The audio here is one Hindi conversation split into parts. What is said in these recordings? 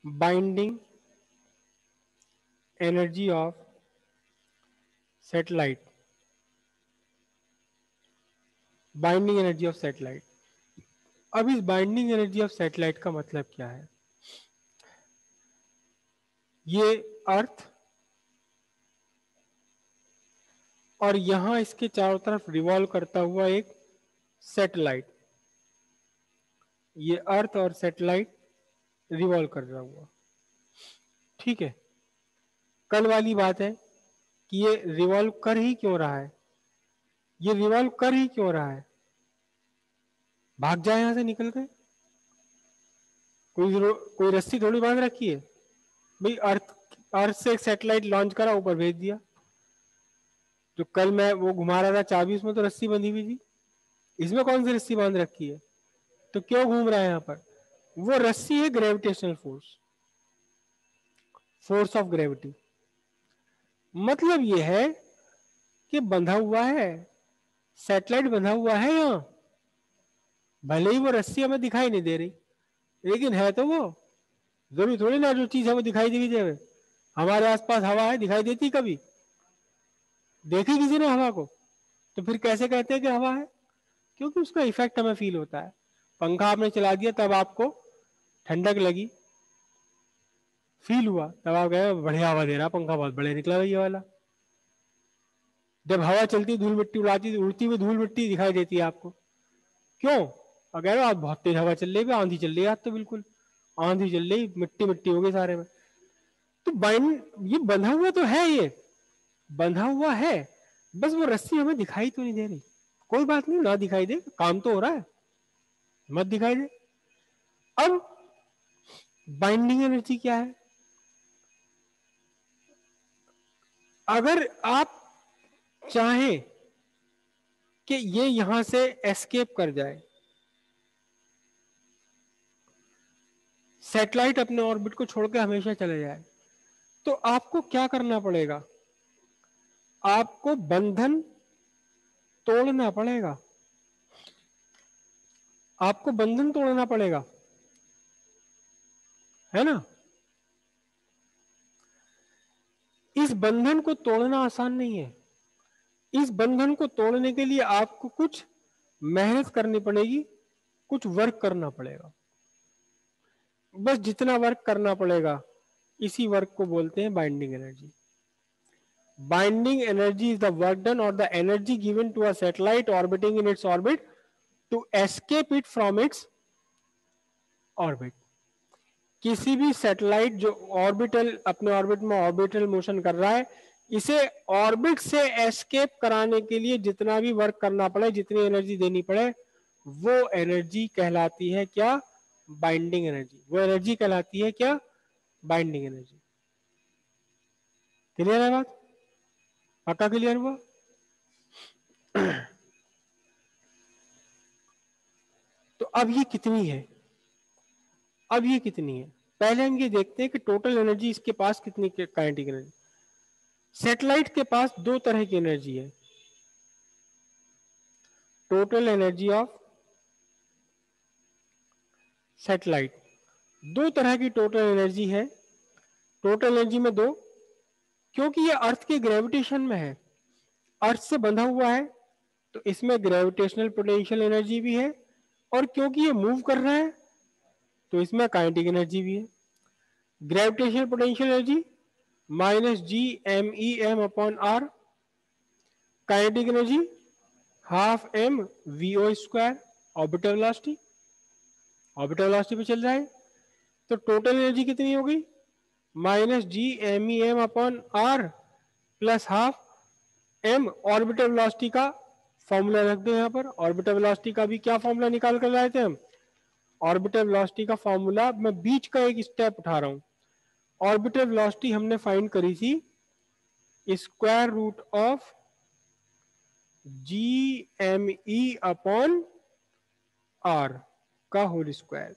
Binding energy of satellite, binding energy of satellite. अब इस बाइंडिंग एनर्जी ऑफ सैटेलाइट का मतलब क्या है? ये अर्थ और यहां इसके चारों तरफ रिवॉल्व करता हुआ एक सैटेलाइट, ये अर्थ और सैटेलाइट रिवॉल्व कर रहा हुआ, ठीक है। कल वाली बात है कि ये रिवॉल्व कर ही क्यों रहा है, ये रिवॉल्व कर ही क्यों रहा है? भाग जाए यहां से निकल के, कोई रस्सी थोड़ी बांध रखी है भाई। अर्थ अर्थ से एक सैटेलाइट लॉन्च करा, ऊपर भेज दिया। जो कल मैं वो घुमा रहा था चाबी, उसमें तो रस्सी बंधी हुई थी, इसमें कौन सी रस्सी बांध रखी है? तो क्यों घूम रहा है यहाँ पर? वो रस्सी है gravitational force, force of gravity. मतलब ये है कि बंधा हुआ है, सैटेलाइट बंधा हुआ है यहाँ, भले ही वो रस्सी हमें दिखाई नहीं दे रही, लेकिन है तो वो। जरूरी थोड़ी ना जो चीज हमें दिखाई देगी देवे। हमारे आसपास हवा है, दिखाई देती कभी? देखी किसी ने हवा को? तो फिर कैसे कहते हैं कि हवा है? क्योंकि उसका इफेक्ट हमें फील होता है। पंखा आपने चला दिया, तब आपको ठंडक लगी, फील हुआ, तब आप गए बढ़िया हवा दे रहा पंखा, बहुत बढ़िया निकला भैया वाला। जब हवा चलती, धूल मिट्टी उड़ाती, उड़ती हुई धूल मिट्टी दिखाई देती है आपको, क्यों? और कह रहे हो आज बहुत तेज हवा चल रही है, आंधी चल रही है आज तो, बिल्कुल आंधी चल रही, मिट्टी मिट्टी हो गई सारे में। तो बाइंड, ये बंधा हुआ तो है, ये बंधा हुआ है, बस वो रस्सी हमें दिखाई तो नहीं दे रही। कोई बात नहीं, ना दिखाई दे, काम तो हो रहा है, मत दिखाई दे। अब बाइंडिंग एनर्जी क्या है? अगर आप चाहें कि ये यहां से एस्केप कर जाए, सैटेलाइट अपने ऑर्बिट को छोड़कर हमेशा चले जाए, तो आपको क्या करना पड़ेगा? आपको बंधन तोड़ना पड़ेगा, आपको बंधन तोड़ना पड़ेगा, है ना? इस बंधन को तोड़ना आसान नहीं है। इस बंधन को तोड़ने के लिए आपको कुछ मेहनत करनी पड़ेगी, कुछ वर्क करना पड़ेगा। बस जितना वर्क करना पड़ेगा, इसी वर्क को बोलते हैं binding energy. Binding energy is the work done और the energy given to a satellite orbiting in its orbit to escape it from its orbit. किसी भी सैटेलाइट जो ऑर्बिटल, अपने ऑर्बिट में ऑर्बिटल मोशन कर रहा है, इसे ऑर्बिट से एस्केप कराने के लिए जितना भी वर्क करना पड़े, जितनी एनर्जी देनी पड़े, वो एनर्जी कहलाती है क्या? Binding energy. वो एनर्जी कहलाती है क्या? Binding energy. क्लियर है बात? पक्का क्लियर हुआ? तो अब ये कितनी है? अब ये कितनी है? पहले हम ये देखते हैं कि टोटल एनर्जी इसके पास कितनी काइनेटिक एनर्जी। सैटेलाइट के पास दो तरह की एनर्जी है। टोटल एनर्जी ऑफ सैटेलाइट, दो तरह की टोटल एनर्जी है। टोटल एनर्जी में दो, क्योंकि ये अर्थ के ग्रेविटेशन में है, अर्थ से बंधा हुआ है, तो इसमें ग्रेविटेशनल पोटेंशियल एनर्जी भी है, और क्योंकि ये मूव कर रहा है, तो इसमें काइनेटिक एनर्जी भी है। Gravitational potential energy minus G M E M upon R, kinetic energy half M V O square, orbital velocity, orbital velocity पे चल रहा है। तो टोटल एनर्जी कितनी हो गई? Minus G M E M upon R plus half M, orbital velocity का फॉर्मूला रख दो यहाँ पर। ऑर्बिटल वेलोसिटी का भी क्या फॉर्मूला निकाल कर लाए थे हम? ऑर्बिटल वेलोसिटी का फॉर्मूला, मैं बीच का एक स्टेप उठा रहा हूं। ऑर्बिटल वेलोसिटी हमने फाइंड करी थी square root of G M E upon R का होल स्क्वायर,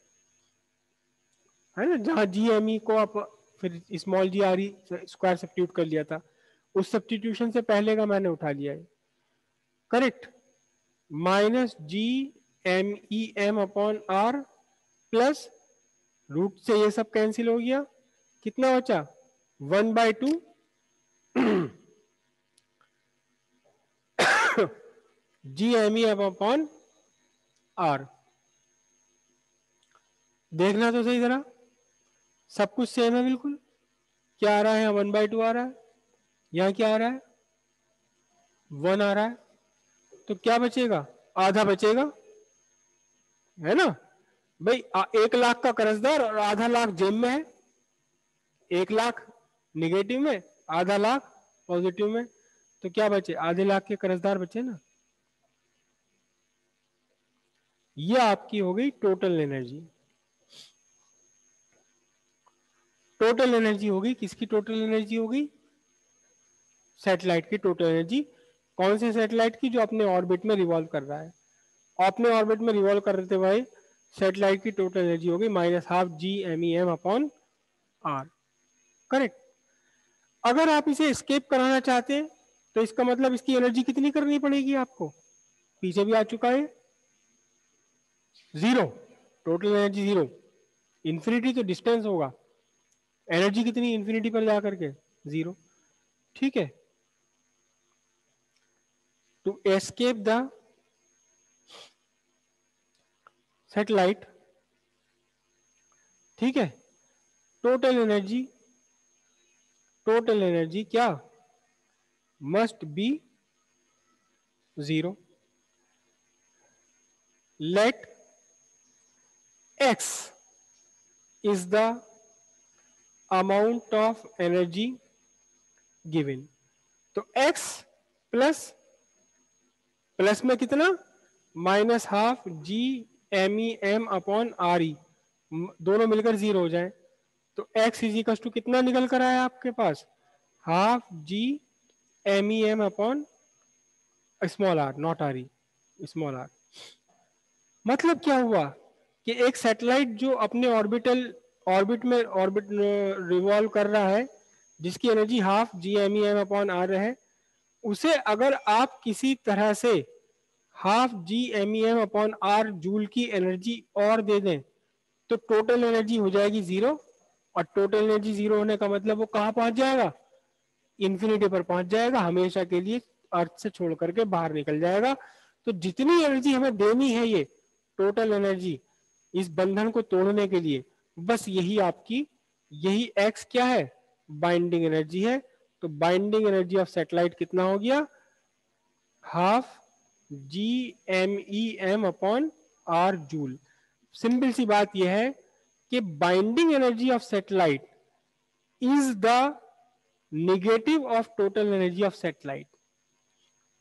है ना? जहां जी एम ई को आप फिर small G R E square substitute कर लिया था, उस सब्स्टिट्यूशन से पहले का मैंने उठा लिया है, correct. Minus G M E M upon R plus root से ये सब कैंसिल हो गया, कितना बचा 1/2 GME अपॉन R। देखना तो सही जरा, सब कुछ सेम है बिल्कुल। क्या आ रहा है, 1/2 आ रहा है, यहाँ क्या आ रहा है 1 आ रहा है, तो क्या बचेगा, आधा बचेगा, है ना भाई। 1 लाख का कर्जदार और आधा लाख जेब में है, 1 लाख निगेटिव में, आधा लाख पॉजिटिव में, तो क्या बचे, आधे लाख के कर्जदार बचे ना। ये आपकी हो गई टोटल एनर्जी। टोटल एनर्जी होगी किसकी, टोटल एनर्जी होगी सैटेलाइट की टोटल एनर्जी। कौन से सैटेलाइट की, जो अपने ऑर्बिट में रिवॉल्व कर रहा है। अपने ऑर्बिट में रिवॉल्व करते हुए सैटेलाइट की टोटल एनर्जी होगी -12 GMEM अपॉन R। करेक्ट। अगर आप इसे एस्केप कराना चाहते हैं तो इसका मतलब इसकी एनर्जी कितनी करनी पड़ेगी आपको, पीछे भी आ चुका है, zero. Total energy zero, infinity तो डिस्टेंस होगा, एनर्जी कितनी इंफिनिटी पर जाकर के, जीरो। ठीक है, टू एस्केप द सैटेलाइट, ठीक है, टोटल एनर्जी, टोटल एनर्जी क्या must be zero. Let x is the amount of energy given। तो x प्लस प्लस में कितना -12 GMEM अपॉन RE, दोनों मिलकर जीरो हो जाए, तो x इजिकल्स टू कितना निकल कर आया आपके पास, ½ GMEM upon small r, not RE, small r। मतलब क्या हुआ कि एक सैटेलाइट जो अपने ऑर्बिट रिवॉल्व कर रहा है, जिसकी एनर्जी ½ GMEM अपॉन R है, उसे अगर आप किसी तरह से ½ GMEM अपॉन R जूल की एनर्जी और दे दें तो टोटल एनर्जी हो जाएगी जीरो। और टोटल एनर्जी जीरो होने का मतलब वो कहाँ पहुंच जाएगा, इंफिनिटी पर पहुंच जाएगा, हमेशा के लिए अर्थ से छोड़ करके बाहर निकल जाएगा। तो जितनी एनर्जी हमें देनी है, ये टोटल एनर्जी इस बंधन को तोड़ने के लिए, बस यही आपकी, यही एक्स क्या है, बाइंडिंग एनर्जी है। तो बाइंडिंग एनर्जी ऑफ सैटेलाइट कितना हो गया, ½ GMEM upon R joule. Simple सी बात यह है कि binding energy of satellite is the negative of total energy of satellite.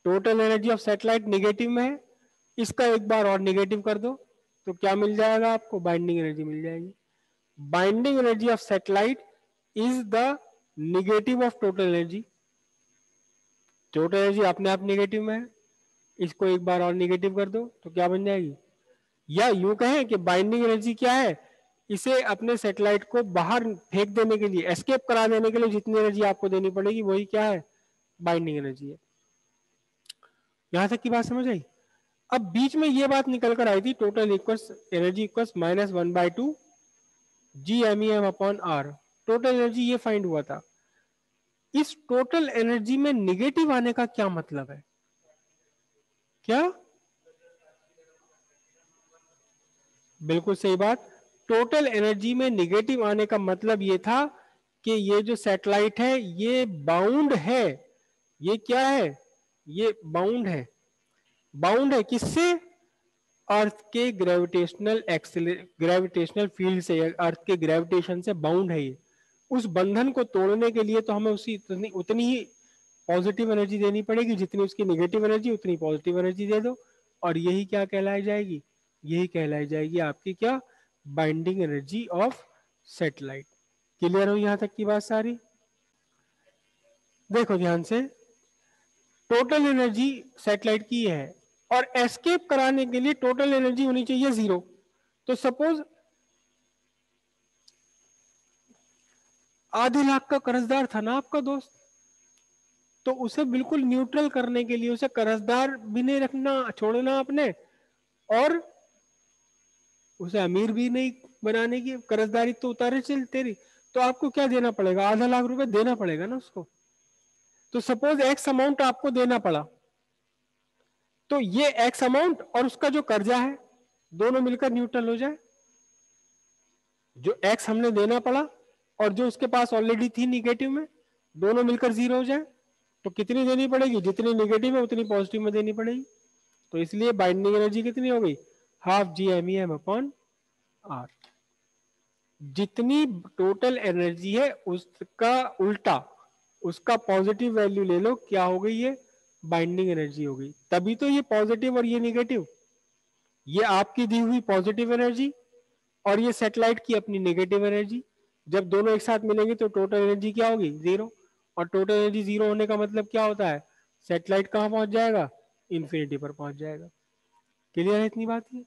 Total energy of satellite negative में है, इसका एक बार और नेगेटिव कर दो तो क्या मिल जाएगा आपको, बाइंडिंग एनर्जी मिल जाएगी। Binding energy of satellite is the negative of total energy. Total energy अपने आप नेगेटिव में है, इसको एक बार और नेगेटिव कर दो तो क्या बन जाएगी, या यूं कहें कि बाइंडिंग एनर्जी क्या है, इसे अपने सैटेलाइट को बाहर फेंक देने के लिए, एस्केप करा देने के लिए जितनी एनर्जी आपको देनी पड़ेगी वही क्या है, बाइंडिंग एनर्जी है। यहां तक की बात समझ आई। अब बीच में ये बात निकल कर आई थी, total equals energy equals -1/2 GMEM upon R। Total energy ये फाइंड हुआ था। इस टोटल एनर्जी में निगेटिव आने का क्या मतलब है, क्या, बिल्कुल सही बात। टोटल एनर्जी में निगेटिव आने का मतलब ये था कि ये जो सैटेलाइट है ये बाउंड है, ये क्या है, ये बाउंड है। बाउंड है किससे, अर्थ के ग्रेविटेशनल फील्ड से, अर्थ के ग्रेविटेशन से बाउंड है ये। उस बंधन को तोड़ने के लिए तो हमें उसी उतनी ही पॉजिटिव एनर्जी देनी पड़ेगी जितनी उसकी नेगेटिव एनर्जी, उतनी पॉजिटिव एनर्जी दे दो, और यही क्या कहलाई जाएगी, यही कहलाई जाएगी आपकी क्या, binding energy of satellite. Clear हो यहां तक की बात सारी। देखो ध्यान से, टोटल एनर्जी सैटेलाइट की है और एस्केप कराने के लिए टोटल एनर्जी होनी चाहिए जीरो। तो सपोज आधे लाख का कर्जदार था ना आपका दोस्त, तो उसे बिल्कुल न्यूट्रल करने के लिए उसे कर्जदार भी नहीं रखना, छोड़ना आपने, और उसे अमीर भी नहीं बनाने की कर्जदारी तो उतारे चल तेरी, तो आपको क्या देना पड़ेगा, आधा लाख रुपए देना पड़ेगा ना उसको। तो सपोज एक्स अमाउंट आपको देना पड़ा, तो ये एक्स अमाउंट और उसका जो कर्जा है दोनों मिलकर न्यूट्रल हो जाए। जो एक्स हमने देना पड़ा और जो उसके पास ऑलरेडी थी निगेटिव में, दोनों मिलकर जीरो हो जाए। तो कितनी देनी पड़ेगी, जितनी निगेटिव है उतनी पॉजिटिव में देनी पड़ेगी। तो इसलिए बाइंडिंग एनर्जी कितनी हो गई, half G M E M upon R. जितनी टोटल एनर्जी है उसका उल्टा, उसका पॉजिटिव वैल्यू ले लो, क्या हो गई ये बाइंडिंग एनर्जी हो गई। तभी तो ये पॉजिटिव और ये निगेटिव, ये आपकी दी हुई पॉजिटिव एनर्जी और ये सैटेलाइट की अपनी नेगेटिव एनर्जी, जब दोनों एक साथ मिलेंगे तो टोटल एनर्जी क्या होगी, जीरो। और टोटल एनर्जी जीरो होने का मतलब क्या होता है, सैटेलाइट कहां पहुंच जाएगा, इंफिनिटी पर पहुंच जाएगा। क्लियर है इतनी बात? ये